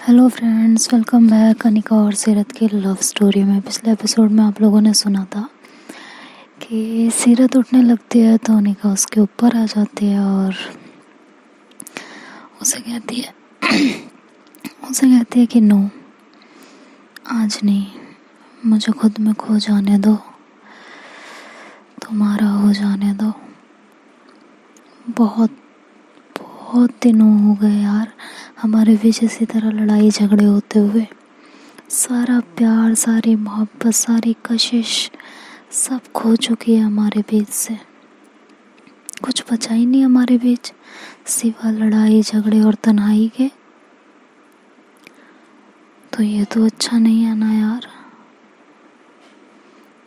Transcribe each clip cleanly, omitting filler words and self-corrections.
Hello friends, welcome back Anika और सीरत की लव स्टोरी में। पिछले एपिसोड में आप लोगों ने सुना था कि सीरत उठने लगती है तो अनिका उसके ऊपर आ जाती है और उसे कहती है कि नो, आज नहीं, मुझे खुद में खो जाने दो, तुम्हारा हो जाने दो। बहुत बहुत दिनों हो गए यार हमारे बीच इसी तरह लड़ाई झगड़े होते हुए। सारा प्यार, सारी मोहब्बत, सारी कशिश सब खो चुकी है हमारे बीच से। कुछ बचा ही नहीं हमारे बीच सिवा लड़ाई झगड़े और तन्हाई के। तो ये तो अच्छा नहीं है ना यार।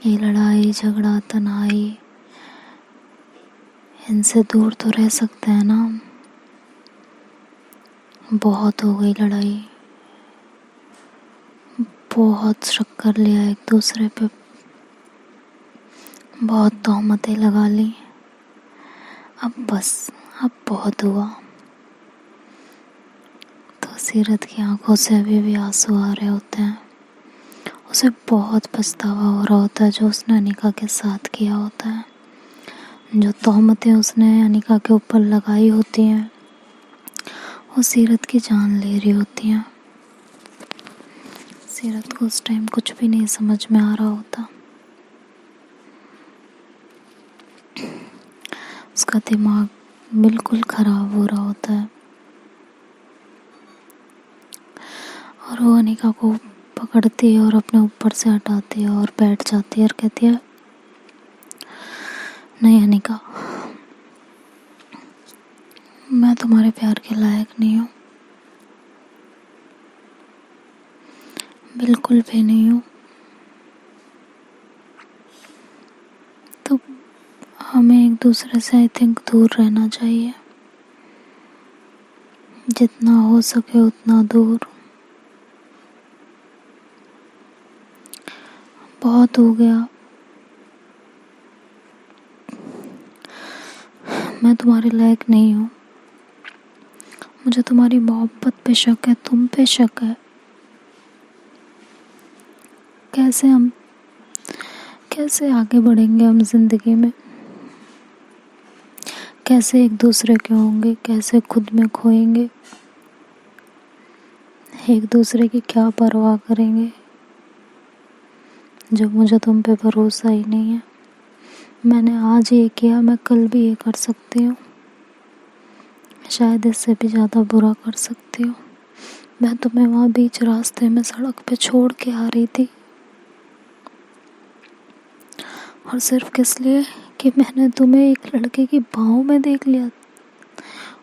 ये लड़ाई झगड़ा तन्हाई, इनसे दूर तो रह सकते हैं ना हम। बहुत हो गई लड़ाई, बहुत शक कर लिया एक दूसरे पे, बहुत तोहमतें लगा ली। अब बस, अब बहुत हुआ। तो सीरत की आंखों से अभी भी आंसू आ रहे होते हैं। उसे बहुत पछतावा हो रहा होता है जो उसने अनिका के साथ किया होता है। जो तोहमतें उसने अनिका के ऊपर लगाई होती हैं वो सीरत की जान ले रही होती हैं। सीरत को उस टाइम कुछ भी नहीं समझ में आ रहा होता। उसका दिमाग बिल्कुल खराब हो रहा होता है और वो अनिका को पकड़ती है और अपने ऊपर से हटाती है और बैठ जाती है और कहती है, नहीं अनिका, मैं तुम्हारे प्यार के लायक नहीं हूँ, बिल्कुल भी नहीं हूँ। तो हमें एक दूसरे से आई थिंक दूर रहना चाहिए, जितना हो सके उतना दूर। बहुत हो गया, मैं तुम्हारे लायक नहीं हूँ। मुझे तुम्हारी मोहब्बत पे शक है, तुम पे शक है। कैसे आगे बढ़ेंगे हम जिंदगी में? कैसे एक दूसरे के होंगे? कैसे खुद में खोएंगे? एक दूसरे की क्या परवाह करेंगे जब मुझे तुम पे भरोसा ही नहीं है। मैंने आज ये किया, मैं कल भी ये कर सकती हूँ, शायद इससे भी ज़्यादा बुरा कर सकती हूँ। मैं तुम्हें वहाँ बीच रास्ते में सड़क पे छोड़ के आ रही थी, और सिर्फ किस लिए कि मैंने तुम्हें एक लड़के की बाहों में देख लिया,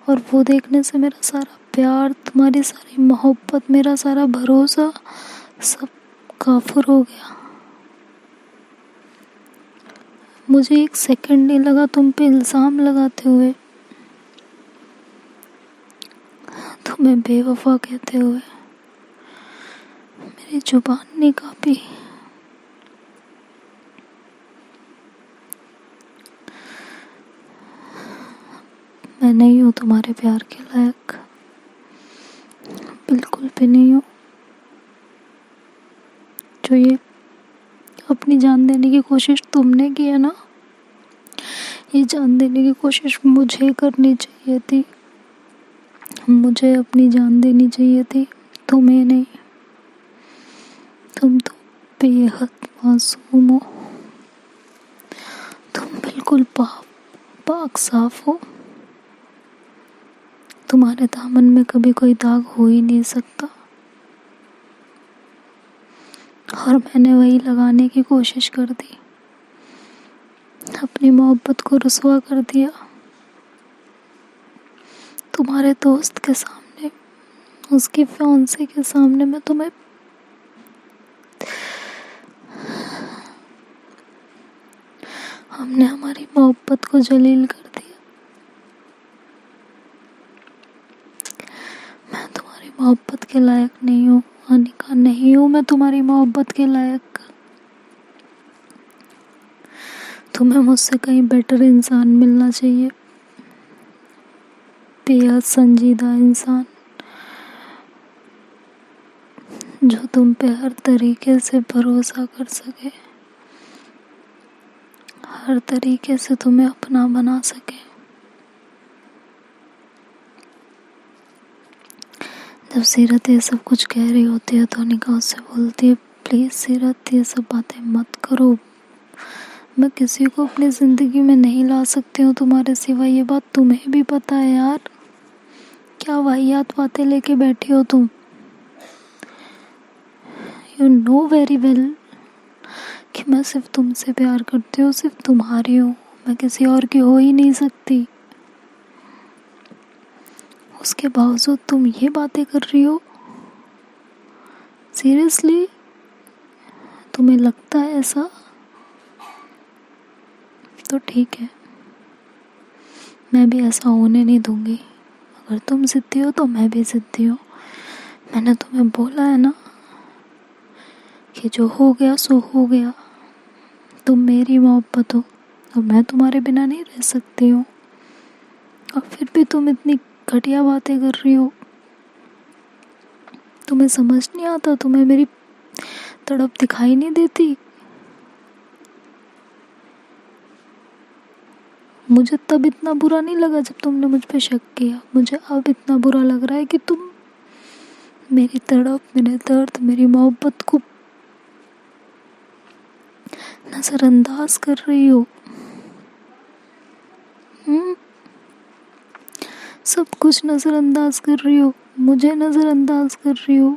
और वो देखने से मेरा सारा प्यार, तुम्हारी सारी मोहब्बत, मेरा सारा भरोसा सब काफुर हो गया। मुझे एक सेकंड नहीं लगा तुम पे इल्ज़ाम लगाते हुए, तुम्हें बेवफा कहते हुए। मेरी जुबान नहीं कांपी। मैं नहीं हूँ तुम्हारे प्यार के लायक, बिल्कुल भी नहीं हूँ। जो ये अपनी जान देने की कोशिश तुमने की है ना, ये जान देने की कोशिश मुझे करनी चाहिए थी। मुझे अपनी जान देनी चाहिए थी, तुम्हें नहीं। तुम तो बेहद मासूम हो, तुम बिल्कुल पाक साफ हो। तुम्हारे दामन में कभी कोई दाग हो ही नहीं सकता, और मैंने वही लगाने की कोशिश कर दी, अपनी मोहब्बत को रुसवा कर दिया तुम्हारे दोस्त के सामने, उसकी फियांसे के सामने। मैं तुम्हें हमने हमारी मोहब्बत को जलील कर दिया। मैं तुम्हारी मोहब्बत के लायक नहीं हूँ अनिका, नहीं हूँ मैं तुम्हारी मोहब्बत के लायक। तुम्हें मुझसे कहीं बेटर इंसान मिलना चाहिए, बेहद संजीदा इंसान, जो तुम पे हर तरीके से भरोसा कर सके, हर तरीके से तुम्हें अपना बना सके। जब सीरत ये सब कुछ कह रही होती है तो अनिका उससे बोलती है, प्लीज़ सीरत ये सब बातें मत करो, मैं किसी को अपनी ज़िंदगी में नहीं ला सकती हूँ तुम्हारे सिवा, ये बात तुम्हें भी पता है यार। क्या वाहियात बातें लेके बैठी हो तुम। यू नो वेरी वेल कि मैं सिर्फ तुमसे प्यार करती हूँ, सिर्फ तुम्हारी हूँ, मैं किसी और की हो ही नहीं सकती। उसके बावजूद तुम ये बातें कर रही हो। सीरियसली तुम्हें लगता है ऐसा? तो ठीक है, मैं भी ऐसा होने नहीं दूंगी। अगर तुम जिद्दी हो तो मैं भी जिद्दी हूँ। मैंने तुम्हें बोला है ना कि जो हो गया सो हो गया। तुम मेरी मोहब्बत हो और मैं तुम्हारे बिना नहीं रह सकती हूँ। और फिर भी तुम इतनी घटिया बातें कर रही हो। तुम्हें समझ नहीं आता, तुम्हें मेरी तड़प दिखाई नहीं देती। मुझे तब इतना बुरा नहीं लगा जब तुमने मुझ पे शक किया, मुझे अब इतना बुरा लग रहा है कि तुम मेरी तड़प, मेरे दर्द, मेरी मोहब्बत को नजरअंदाज कर रही हो। सब कुछ नजरअंदाज कर रही हो, मुझे नजरअंदाज कर रही हो।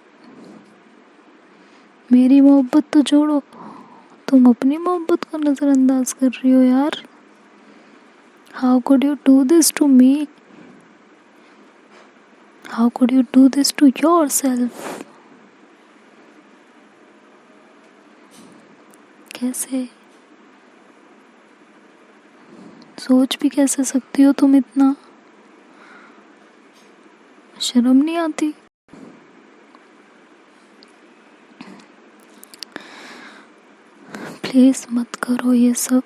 मेरी मोहब्बत तो छोड़ो, तुम अपनी मोहब्बत को नजरअंदाज कर रही हो यार। How could you do this to me? How could you do this to yourself? कैसे सोच भी कैसे सकती हो तुम इतना? शर्म नहीं आती? प्लीज मत करो ये सब।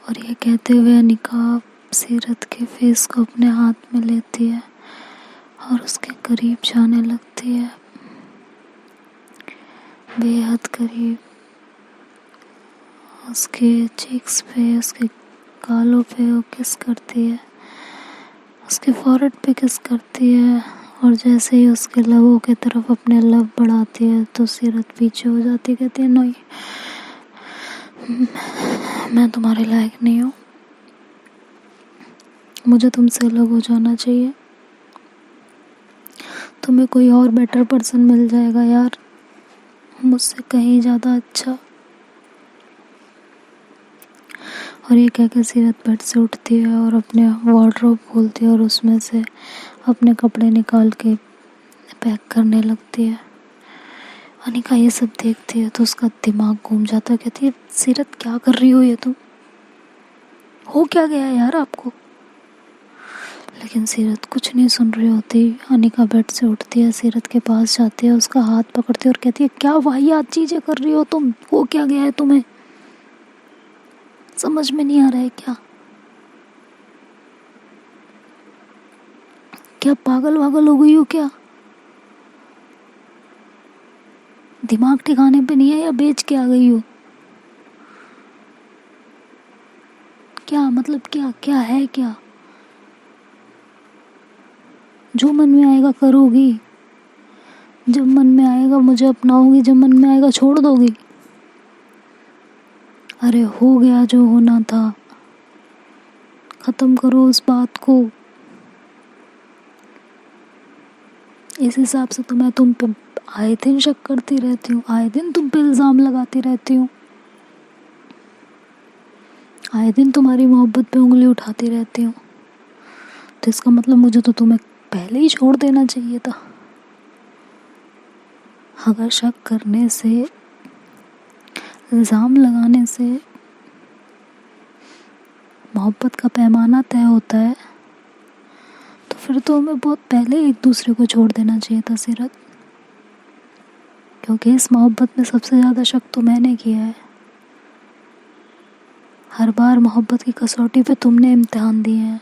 और ये कहते हुए अनिका सीरत के फेस को अपने हाथ में लेती है और उसके करीब जाने लगती है, बेहद करीब। उसके चीक्स पे, उसके गालों पे वो किस करती है, उसके फॉरहेड पे किस करती है। और जैसे ही उसके लबों की तरफ अपने लब बढ़ाती है तो सीरत पीछे हो जाती, कहती है नहीं, मैं तुम्हारे लायक नहीं हूँ, मुझे तुमसे अलग हो जाना चाहिए। तुम्हें कोई और बेटर पर्सन मिल जाएगा यार, मुझसे कहीं ज़्यादा अच्छा। और ये कह के सीरत बेड से उठती है और अपने वार्डरोब खोलती है और उसमें से अपने कपड़े निकाल के पैक करने लगती है। अनिका ये सब देखती है तो उसका दिमाग घूम जाता है। कहती है सीरत क्या कर रही हो ये तुम, हो क्या गया यार आपको? लेकिन सीरत कुछ नहीं सुन रही होती। अनिका बेड से उठती है, सीरत के पास जाती है, उसका हाथ पकड़ती है और कहती है क्या वाहियात चीजें कर रही हो तुम, हो क्या गया है तुम्हें, समझ में नहीं आ रहा है क्या? क्या पागल वागल हो गई हो क्या? दिमाग ठिकाने पे नहीं है या बेच के आ गई हो? क्या मतलब, क्या क्या है क्या? जो मन में आएगा करोगी, जब मन में आएगा मुझे अपनाओगी, जब मन में आएगा छोड़ दोगी। अरे हो गया जो होना था, खत्म करो उस बात को। इस हिसाब से तो मैं तुम पे आए दिन शक करती रहती हूँ, आए दिन तुम पे इल्ज़ाम लगाती रहती हूँ, आए दिन तुम्हारी मोहब्बत पे उंगली उठाती रहती हूँ। तो इसका मतलब मुझे तो तुम्हें पहले ही छोड़ देना चाहिए था। अगर शक करने से, इल्ज़ाम लगाने से मोहब्बत का पैमाना तय होता है तो फिर तो हमें बहुत पहले एक दूसरे को छोड़ देना चाहिए था सीरत। क्योंकि इस मोहब्बत में सबसे ज़्यादा शक तो मैंने किया है। हर बार मोहब्बत की कसौटी पे तुमने इम्तिहान दिए हैं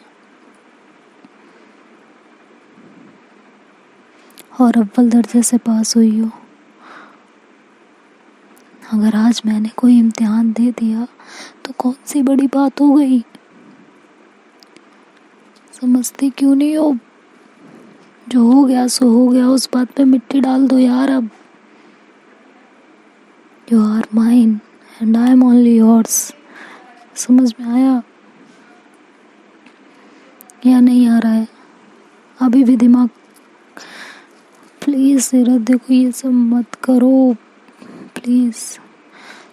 और अव्वल दर्जे से पास हुई हो। अगर आज मैंने कोई इम्तिहान दे दिया तो कौन सी बड़ी बात हो गई। समझती क्यों नहीं हो। जो हो गया सो हो गया, उस बात पे मिट्टी डाल दो यार। अब you are mine and I am only yours. समझ में आया या नहीं आ रहा है अभी भी दिमाग। प्लीज़ सीरत देखो ये सब मत करो प्लीज़।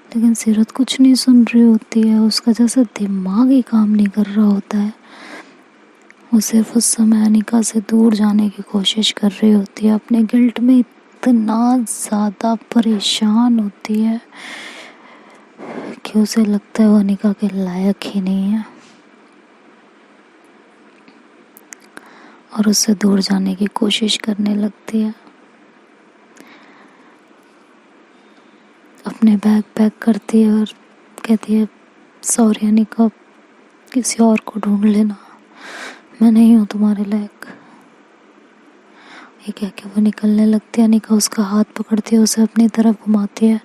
लेकिन सीरत कुछ नहीं सुन रही होती है, उसका जैसा दिमाग ही काम नहीं कर रहा होता है। वो सिर्फ उस समय अनिका से दूर जाने की कोशिश कर रही होती है, अपने गिल्ट में इतना ज़्यादा परेशान होती है कि उसे लगता है वो अनिका के लायक ही नहीं है और उससे दूर जाने की कोशिश करने लगती है। अपने बैग पैक करती है और कहती है सॉरी अनिका, किसी और को ढूंढ लेना, मैं नहीं हूँ तुम्हारे लायक। ये कह के वो निकलने लगती है। अनिका उसका हाथ पकड़ती है, उसे अपनी तरफ घुमाती है,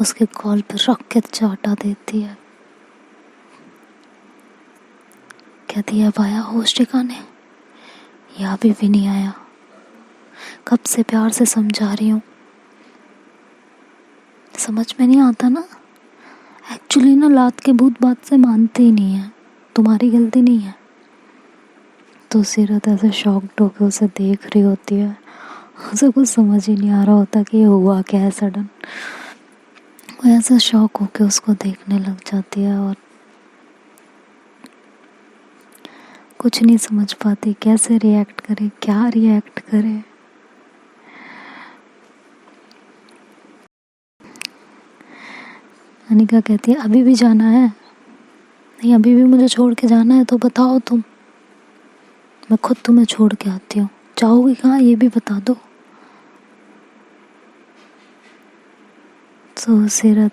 उसके कॉल पर रख के चाटा देती है। कहती है अब आया होश ठिकाने। या अभी भी नहीं आया। कब से प्यार से समझा रही हूँ, समझ में नहीं आता ना। एक्चुअली ना लात के भूत बात से मानते ही नहीं है, तुम्हारी गलती नहीं है। तो सीरत ऐसे शॉक्ड होकर उसे देख रही होती है, उसे कुछ समझ ही नहीं आ रहा होता कि ये हुआ क्या है सडन। वो ऐसा शॉक होकर उसको देखने लग जाती है और कुछ नहीं समझ पाती कैसे रिएक्ट करे, क्या रिएक्ट करे। अनिका कहती है अभी भी जाना है? नहीं अभी भी मुझे छोड़ के जाना है तो बताओ तुम, मैं खुद तुम्हें छोड़ के आती हूँ। जाओगी कहाँ ये भी बता दो। तो सीरत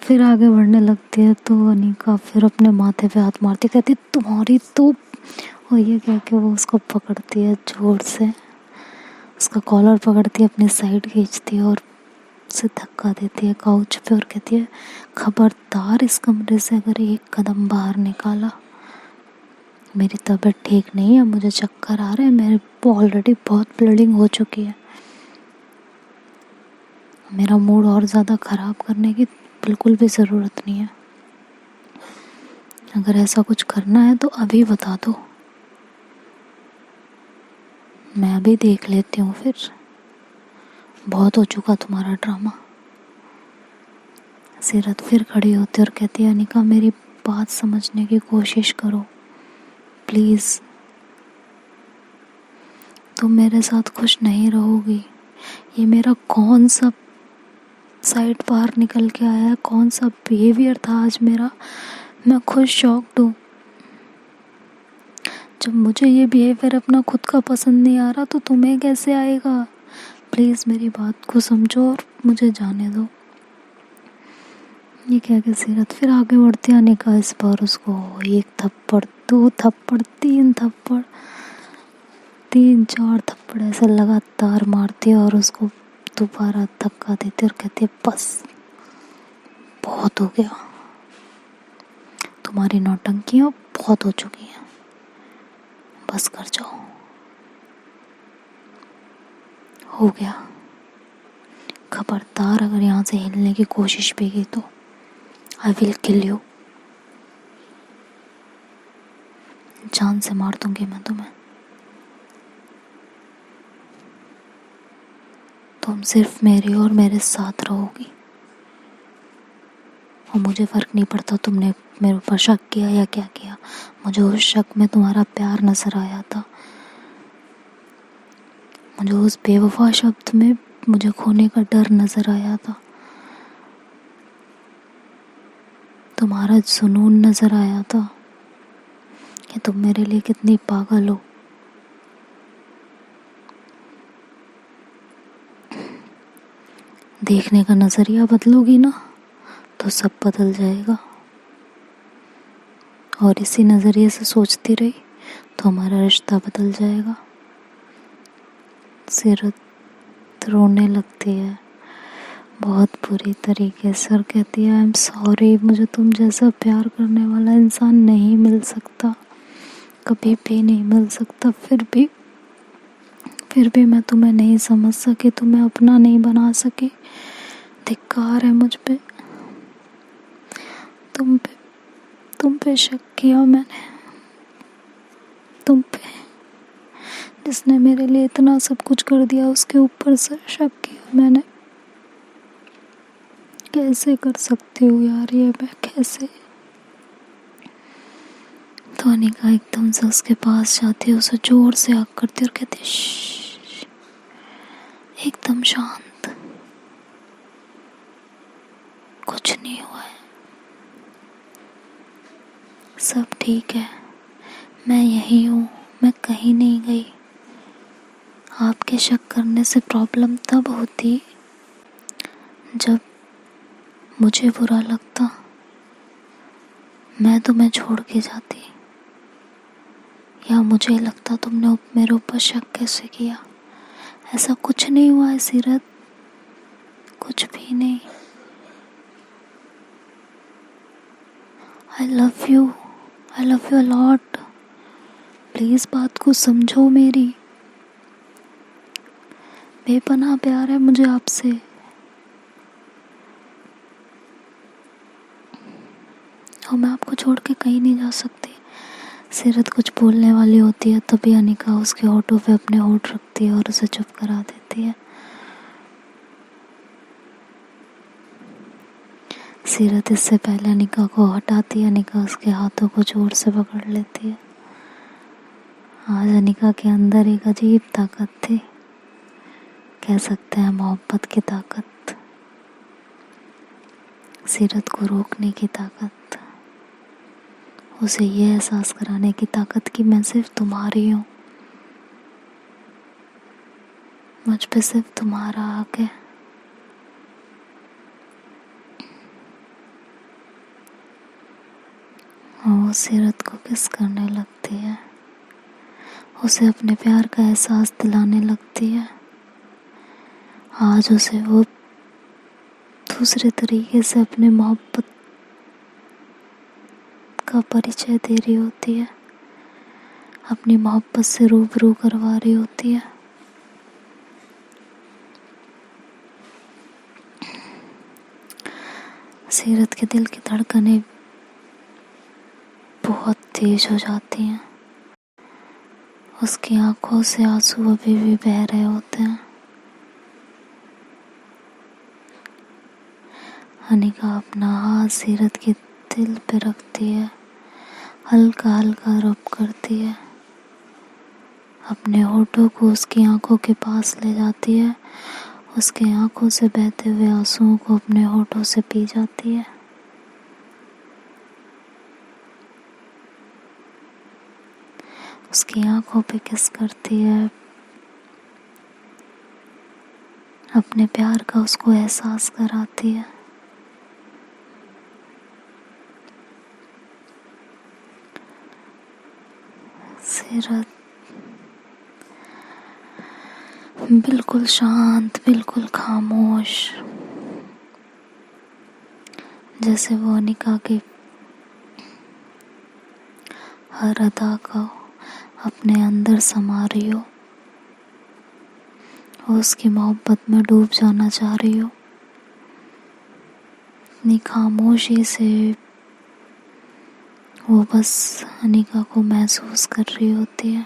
फिर आगे बढ़ने लगती है तो अनिका फिर अपने माथे पे हाथ मारती, कहती तुम्हारी तो। और ये कह के वो उसको पकड़ती है जोर से, उसका कॉलर पकड़ती है, अपनी साइड खींचती है और उसे धक्का देती है काउच पे और कहती है खबरदार इस कमरे से अगर एक कदम बाहर निकाला। मेरी तबीयत ठीक नहीं है, मुझे चक्कर आ रहे हैं, मेरे ऑलरेडी बहुत ब्लीडिंग हो चुकी है। मेरा मूड और ज़्यादा ख़राब करने की बिल्कुल भी ज़रूरत नहीं है। अगर ऐसा कुछ करना है तो अभी बता दो, मैं अभी देख लेती हूँ। फिर बहुत हो चुका तुम्हारा ड्रामा। सीरत फिर खड़ी होती और कहती है अनिका मेरी बात समझने की कोशिश करो प्लीज़। तुम मेरे साथ खुश नहीं रहोगी। ये मेरा कौन सा साइड बाहर निकल के आया है, कौन सा बिहेवियर था आज मेरा। मैं खुद शॉक्ड हूँ। जब मुझे ये बिहेवियर अपना खुद का पसंद नहीं आ रहा तो तुम्हें कैसे आएगा। प्लीज़ मेरी बात को समझो और मुझे जाने दो। ये कह के सीरत फिर आगे बढ़ती अनिका इस बार उसको एक थप्पड़, दो थप्पड़, तीन थप्पड़, 3-4 थप्पड़ ऐसे लगातार मारती है और उसको दोबारा धक्का देती और कहती है बस बहुत हो गया, तुम्हारी नौटंकियाँ बहुत हो चुकी हैं, बस कर जाओ, हो गया। खबरदार अगर यहाँ से हिलने की कोशिश भी की तो आई विल किल यू। जान से मार दूंगी मैं तुम्हें। तुम सिर्फ मेरी और मेरे साथ रहोगी और मुझे फ़र्क नहीं पड़ता तुमने मेरे ऊपर शक किया या क्या किया। मुझे उस शक में तुम्हारा प्यार नजर आया था, मुझे उस बेवफा शब्द में मुझे खोने का डर नजर आया था, तुम्हारा जुनून नजर आया था कि तुम मेरे लिए कितनी पागल हो। देखने का नजरिया बदलोगी ना तो सब बदल जाएगा। और इसी नजरिए से सोचती रही तो हमारा रिश्ता बदल जाएगा। सीरत रोने लगती है, बहुत बुरी तरीके से, और कहती है आई एम सॉरी, मुझे तुम जैसा प्यार करने वाला इंसान नहीं मिल सकता, कभी भी नहीं मिल सकता। फिर भी मैं तुम्हें नहीं समझ सकी, तुम्हें अपना नहीं बना सकी। धिक्कार है मुझ पे, तुम पे शक किया मैंने, तुम पे, जिसने मेरे लिए इतना सब कुछ कर दिया उसके ऊपर से शक किया मैंने। कैसे कर सकती हूँ यार ये मैं, कैसे। तो अनिका एकदम से उसके पास जाती है, उसे जोर से हक करती है और कहती है श्श्श, एकदम शांत, कुछ नहीं हुआ है, सब ठीक है, मैं यही हूँ, मैं कहीं नहीं गई। आपके शक करने से प्रॉब्लम तब होती जब मुझे बुरा लगता, मैं तुम्हें छोड़ के जाती, या मुझे लगता तुमने मेरे ऊपर शक कैसे किया। ऐसा कुछ नहीं हुआ है सीरत, कुछ भी नहीं। I love you lot, please बात को समझो मेरी, बेपनाह प्यार है मुझे आपसे। और मैं आपको छोड़ के कहीं नहीं जा सकती। सीरत कुछ बोलने वाली होती है, तभी अनिका उसके होठों पे अपने होठ रखती है और उसे चुप करा देती है। सीरत इससे पहले अनिका को हटाती है, अनिका उसके हाथों को जोर से पकड़ लेती है। आज अनिका के अंदर एक अजीब ताकत थी, कह सकते हैं मोहब्बत की ताकत, सीरत को रोकने की ताकत, उसे ये एहसास कराने की ताकत कि मैं सिर्फ तुम्हारी हूँ, मुझ पे सिर्फ तुम्हारा हक है। और वो सीरत को किस करने लगती है, उसे अपने प्यार का एहसास दिलाने लगती है। आज उसे वो दूसरे तरीके से अपने मोहब्बत का परिचय दे रही होती है, अपनी मोहब्बत से रूबरू करवा रही होती है। सीरत के दिल की धड़कनें बहुत तेज हो जाती हैं, उसकी आंखों से आंसू अभी भी बह रहे होते हैं। अनिका अपना हाथ सीरत के दिल पे रखती है, हल्का हल्का रब करती है, अपने होठों को उसकी आंखों के पास ले जाती है, उसके आंखों से बहते हुए आंसुओं को अपने होठों से पी जाती है। उसकी आंखों पे किस करती है, अपने प्यार का उसको एहसास कराती है। सीरत बिल्कुल शांत, बिल्कुल खामोश, जैसे वो अनिका के हर अदा को अपने अंदर समा रही हो, वो उसकी मोहब्बत में डूब जाना चाह रही हो। इतनी खामोशी से वो बस अनिका को महसूस कर रही होती है,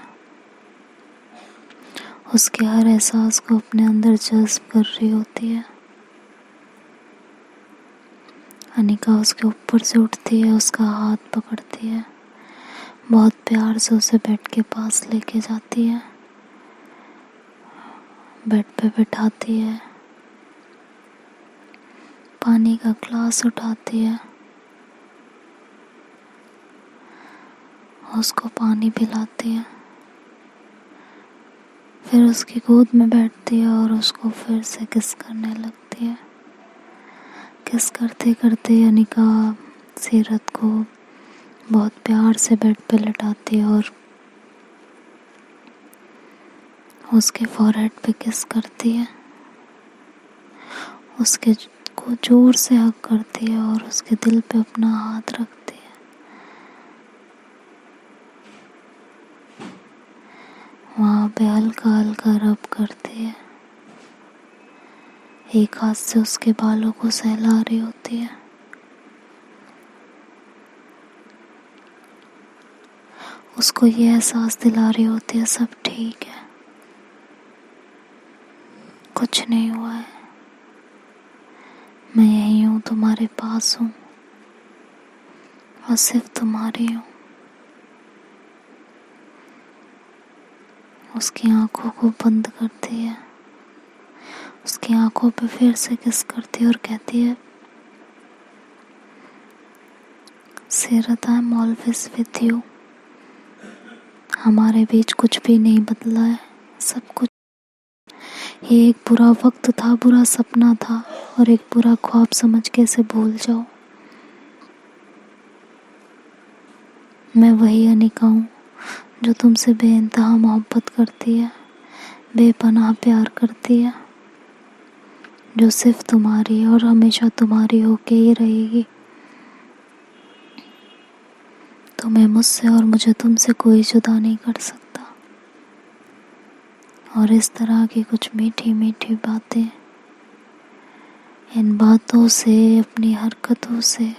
उसके हर एहसास को अपने अंदर जज्ब कर रही होती है। अनिका उसके ऊपर से उठती है, उसका हाथ पकड़ती है, बहुत प्यार से उसे बेड के पास लेके जाती है, बेड पे बिठाती है, पानी का ग्लास उठाती है, उसको पानी पिलाती है, फिर उसकी गोद में बैठती है और उसको फिर से किस करने लगती है। किस करते करते अनिका सीरत को बहुत प्यार से बेड पे लेटाती है और उसके फॉरहेड पे किस करती है। उसके को जोर से हग करती है और उसके दिल पे अपना हाथ रखती है। वहाँ पे हल्का हल्का रब करती है। एक हाथ से उसके बालों को सहला रही होती है। उसको ये एहसास दिला रही होती है सब ठीक है, कुछ नहीं हुआ है, मैं यहीं हूँ, तुम्हारे पास हूँ और सिर्फ तुम्हारी हूँ। उसकी आंखों को बंद करती है, उसकी आंखों पे फिर से किस करती है और कहती है, सीरत, I am always with you. हमारे बीच कुछ भी नहीं बदला है, सब कुछ। ये एक बुरा वक्त था, बुरा सपना था और एक बुरा ख्वाब समझ के इसे भूल जाओ। मैं वही अनिका हूँ जो तुमसे बेइंतहा मोहब्बत करती है, बेपनाह प्यार करती है, जो सिर्फ तुम्हारी है और हमेशा तुम्हारी होके ही रहेगी। तुम्हें मुझसे और मुझे तुमसे कोई जुदा नहीं कर सकता। और इस तरह की कुछ मीठी मीठी बातें, इन बातों से, अपनी हरकतों से,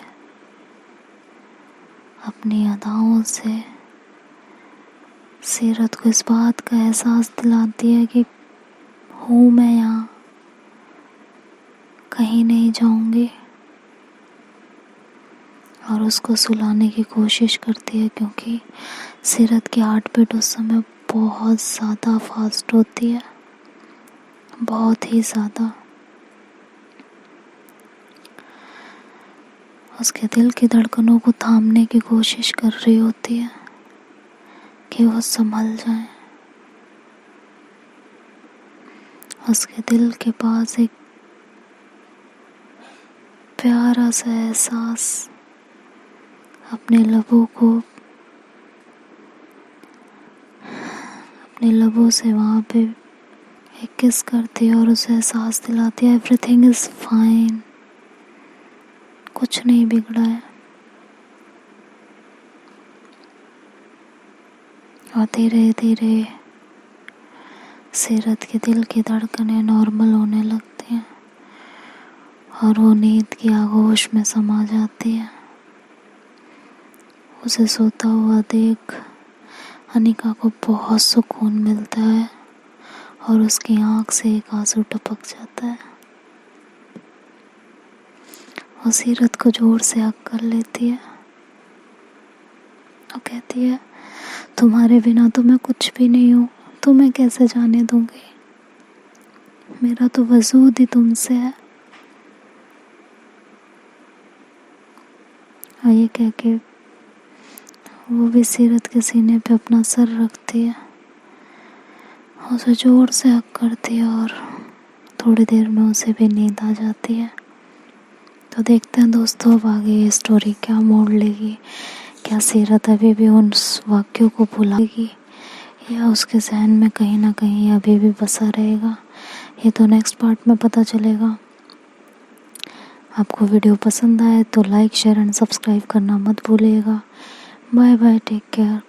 अपनी अदाओं से सीरत को इस बात का एहसास दिलाती है कि हूँ मैं यहाँ, कहीं नहीं जाऊंगी। और उसको सुलाने की कोशिश करती है क्योंकि सीरत की हार्ट बीट उस समय बहुत ज़्यादा फास्ट होती है, बहुत ही ज़्यादा। उसके दिल की धड़कनों को थामने की कोशिश कर रही होती है कि वो संभल जाए। उसके दिल के पास एक प्यारा सा एहसास अपने लबों से वहाँ पे एक किस करती है और उसे एहसास दिलाती है, एवरीथिंग इज फाइन, कुछ नहीं बिगड़ा है। और धीरे धीरे सीरत के दिल की धड़कनें नॉर्मल होने लगती हैं और वो नींद की आगोश में समा जाती है। उसे सोता हुआ देख अनिका को बहुत सुकून मिलता है और उसकी आंख से एक आंसू टपक जाता है। वो सीरत को जोर से हग कर लेती है और कहती है, तुम्हारे बिना तो मैं कुछ भी नहीं हूँ, तुम्हें कैसे जाने दूंगी, मेरा तो वजूद ही तुमसे है। और ये कह के वो भी सीरत के सीने पे अपना सर रखती है, उसे जोर से हग करती है और थोड़ी देर में उसे भी नींद आ जाती है। तो देखते हैं दोस्तों अब आगे ये स्टोरी क्या मोड़ लेगी। क्या सीरत अभी भी उन वाक्यों को भुलाएगी या उसके जहन में कहीं ना कहीं अभी भी बसा रहेगा, ये तो नेक्स्ट पार्ट में पता चलेगा। आपको वीडियो पसंद आए तो लाइक, शेयर एंड सब्सक्राइब करना मत भूलिएगा। Bye bye, take care.